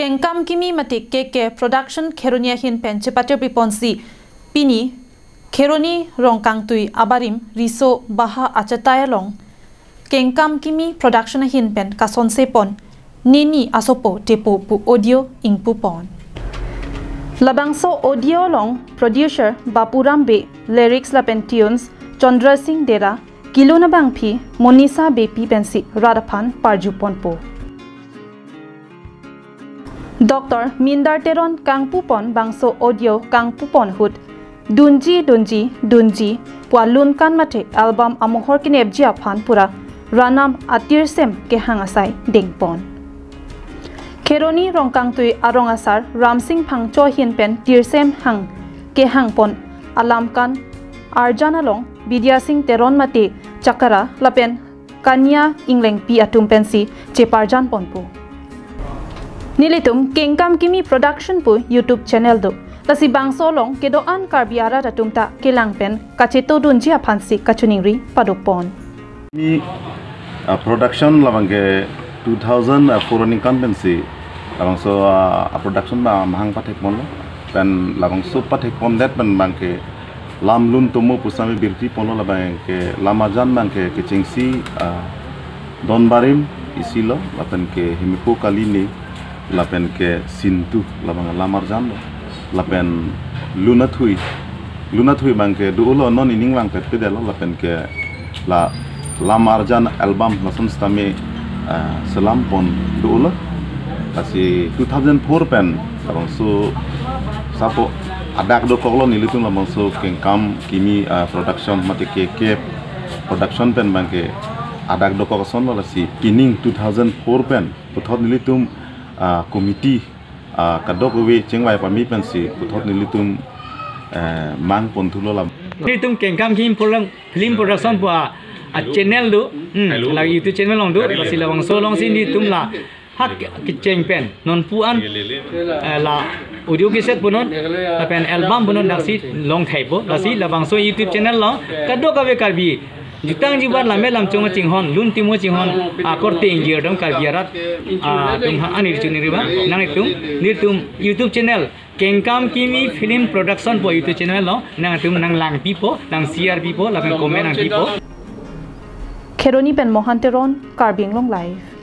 Kengkam kimi matik keke production Keronia hin pen cepatyo piponsi pini Keroni rongkang tui abarim riso baha achataya long Kengkam kimi production hin pen kason sepon Neni asopo Tepo pu audio ingpu pon Labangso audio long producer Bapuram Be lyrics lapen tunes Chandra Singh Dera Kilona Bangpi Monisa Bepi pensi Radaphan Parjupon po Dr. Mindar Teron kangpu pon bangso audio kangpu pon hut Dunji Dunji Dunji alunkan mate album mohor kenepji aphan pura ranam atirsem ke hangasai dengpon Keroni rongkang tui arong asar ramsing phangcho hin pen tirsem hang ke hangpon alunkan arjan along Vidya Singh Teron mate chakara lapen kanya ingleng pi atum pensi cheparjan ponpu Nilitum Kengkam kimi production pu YouTube channel do lasi bangso long kedoan karbiara datumta kelangpen kacheto dunji aphansi kachuningri padopon ni production labangke 2004 ni convensi labangso production ba mahang pathek mon pen labangso pathek pon that ban bangke lamlun tomo pusami birti pono labangke lamajan bangke kechingsi donbarim isilo lapen ke himipo kalini lapen ke sintu labang lamarjan lapen lunathui bangke duulo non ining lang pet pedelo lapen ke la lamarjan album lasun stame salam pon duulo kasi 2004 pen labang so sapo adak do koklo nilitung labang so Kengkam kimi production mate ke production pen bangke adak do kokson lasi kining 2004 pen puthot nilitung committee kadok we chengwai pami pensi puthot nilitum mang ponthulo lam nilitum Kengkam kim film production pa channel do la YouTube channel long do basi lawang so long sin nilitum la hak kicheng pen non puan la audio cassette punon la pen album punon daksi long thaipo lasi lawang so YouTube channel long kadok ave karbi jutang jibar lame lam chonga chinghon lun timo chinghon korte injir dom karbiarat tum ha ani chuni riba nang nitum YouTube channel Kengkam kimi film production po YouTube channel lo nang tum nang lang pipo nang share pipo la comment nang pipo Keroni pen mohanteron karbing long live